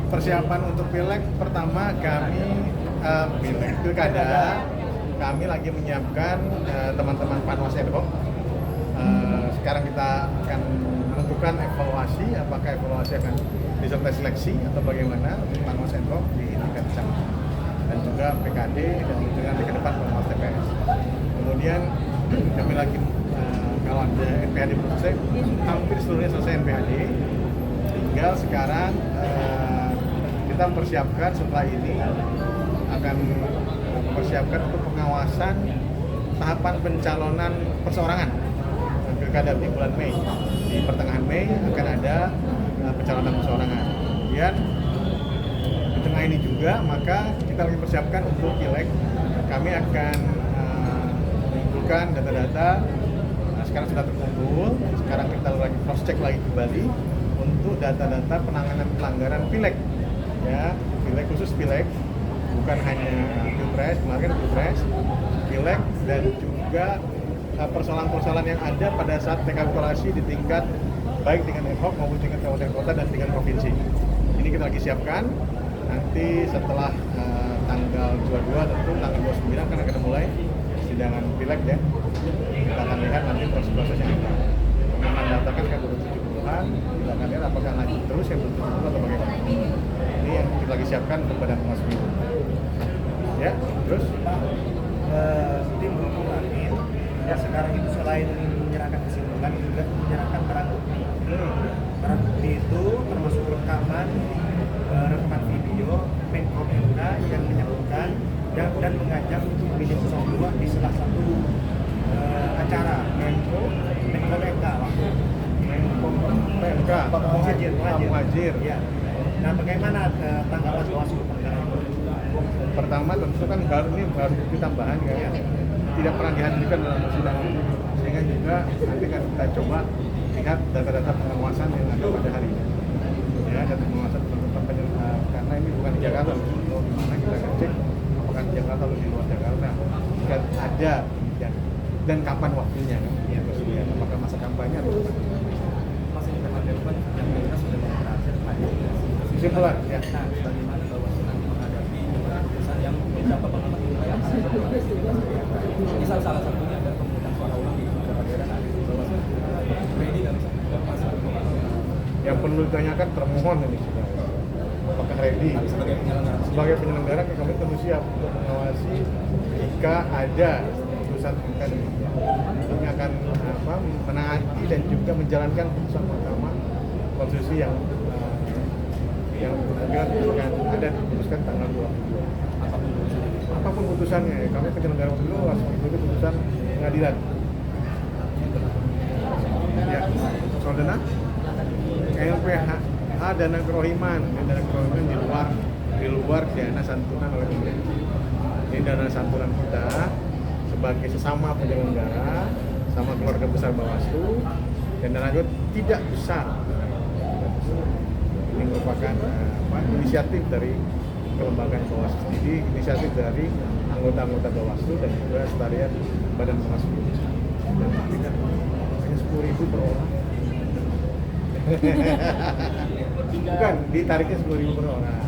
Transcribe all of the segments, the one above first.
persiapan untuk pileg pertama kami pilkada kami lagi menyiapkan teman-teman Panwas ad hoc. Sekarang kita akan menentukan evaluasi, apakah evaluasi akan disertai seleksi atau bagaimana untuk Panwas ad hoc di tingkat kecamatan dan juga PKD dan juga nanti ke depan Panwas TPS. Kemudian kami lagi kalau ada NPHD selesai, hampir seluruhnya selesai NPHD. Tinggal sekarang kita mempersiapkan setelah ini akan mempersiapkan untuk pengawasan tahapan pencalonan perseorangan pilkada di bulan Mei. Di pertengahan Mei akan ada pencalonan perseorangan. Kemudian di tengah ini juga maka kita lagi persiapkan untuk pileg. Kami akan mengumpulkan data-data. Sekarang sudah terkumpul. Sekarang kita lagi cross check lagi kembali untuk data-data penanganan pelanggaran pileg. Ya, pileg khusus pileg. Bukan hanya pilpres, kemarin pilpres, pileg dan juga persoalan-persoalan yang ada pada saat rekapitulasi di tingkat baik tingkat ad hoc maupun tingkat kabupaten kota dan tingkat provinsi. Ini kita lagi siapkan. Nanti setelah tanggal 22 tentu tanggal 29 kan akan mulai sidangan pileg ya. Kita akan lihat nanti proses-prosesnya apa. Mendaftarkan kan baru 70-an, kita akan lihat apakah lanjut terus yang belum 70 atau bagaimana. Ini yang kita lagi siapkan untuk Badan Pengawas Pemilu. Ya, terus tim hukum lain ya sekarang itu selain menyerahkan kesimpulan juga menyerahkan barang bukti. Barang bukti itu termasuk rekaman video Menko MK yang menyebutkan dan mengajak untuk memilih 02 di salah satu acara Menko MK waktu PMK Muhajir. Ya. Nah, bagaimana tanggapan Bawaslu perkara itu? Pertama tentu kan baru bukti tambahan ya. Tidak pernah dihadirkan dalam persidangan, sehingga juga nanti kan kita coba lihat data-data pengawasan yang ada pada hari ini. Ya, data pengawasan teman-teman penyelenggara karena ini bukan di Jakarta, loh di mana kita akan cek apakah di Jakarta atau di luar Jakarta. Jika ada dan kapan waktunya kan? Ya, maksudnya apakah masa kampanye atau Masih kita depan yang kita sudah berakhir kesimpulan ya. Nah, bagaimana Bawaslu nanti menghadapi keputusan yang beberapa pengamat menilai akan ini salah satunya adalah pemungutan suara ulang di beberapa daerah nanti Bawaslu ready nggak bisa masuk ke Yang perlu ditanyakan termohon ini sudah. Apakah ready? Sebagai penyelenggara kami tentu siap untuk mengawasi jika ada putusan MK kami akan menaati dan juga menjalankan putusan Mahkamah Konstitusi yang kemudian akan ada diputuskan tanggal 22. Apapun putusannya, kami penyelenggara pemilu harus mengikuti putusan pengadilan. Ya, soal dana, LPH dana kerohiman, dana kerohiman di luar dana santunan oleh pemerintah. Ini dana santunan kita sebagai sesama penyelenggara, sama keluarga besar Bawaslu, dan dana itu tidak besar. Ini merupakan inisiatif dari kelembagaan Bawaslu. Jadi inisiatif dari anggota-anggota Bawaslu dan juga sekalian Badan Pengawas Pemilu. Dan tidak hanya 10.000 per orang. Bukan, ditariknya 10.000 per orang.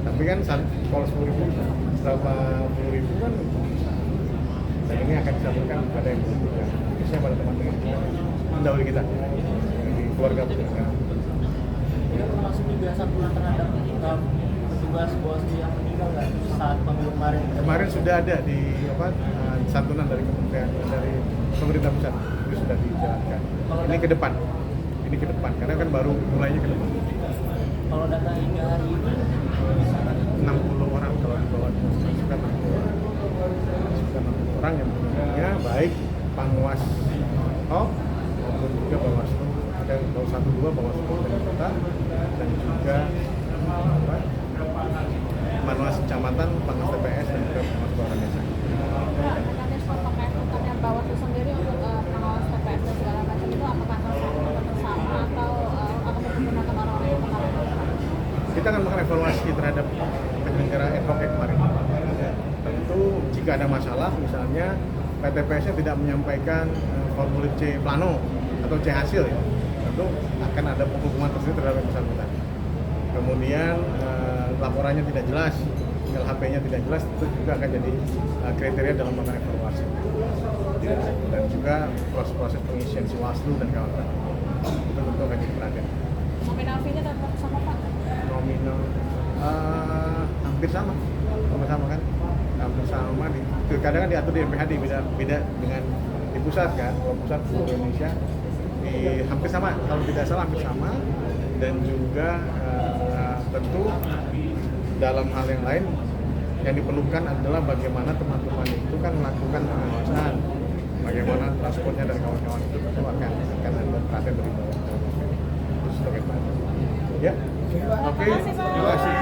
Tapi kan kalau 10.000 selama 10.000 kan dan ini akan disampaikan kepada yang membutuhkan. Biasanya pada teman-teman kita mendahului kita di keluarga penyelenggara. Ini termasuk juga santunan terhadap petugas Bawaslu yang meninggal nggak saat pemilu kemarin? Kemarin sudah ada di santunan dari kementerian dari pemerintah pusat itu sudah dijalankan. Ini ke depan karena kan baru mulainya ke depan. Kalau data hingga hari ini 60 orang kalau di bawah sekitar 60 orang. Sekitar 60 orang yang punya baik Panwas maupun juga Bawaslu. Ada Bawaslu 1, 2 Bawaslu Kabupaten Kota dan juga Panwas Kecamatan, Panwas TPS dan juga Panwas Suara Desa. Mekanisme pengangkutan Bawaslu sendiri untuk pengawas TPS dan segala macam itu apakah akan bersama atau akan menggunakan orang-orang yang kemarin? Kita akan melakukan evaluasi terhadap penyelenggara ad hoc kemarin. Tentu jika ada masalah, misalnya PTPS-nya tidak menyampaikan formulir C plano atau C hasil, ya, tentu akan ada penghukuman tersebut terhadap yang bersangkutan. kemudian laporannya tidak jelas, LHP-nya tidak jelas, itu juga akan jadi kriteria dalam melakukan evaluasi. Dan juga proses-proses pengisian Siwaslu dan kawan-kawan itu tentu akan jadi perhatian. Nominal fee-nya tetap sama Pak? Nominal hampir sama kan, hampir sama. Kadang kan diatur di MPHD, beda dengan di pusat kan. Kalau pusat seluruh Indonesia hampir sama, kalau tidak salah hampir sama. Dan juga tentu dalam hal yang lain yang diperlukan adalah bagaimana teman-teman itu kan melakukan pengawasan, bagaimana transportnya dan kawan-kawan itu tentu akan ada perhatian dari bawah. Itu sebagai perhatian. Ya, oke. Terima kasih.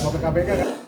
Mau ke KPK kan?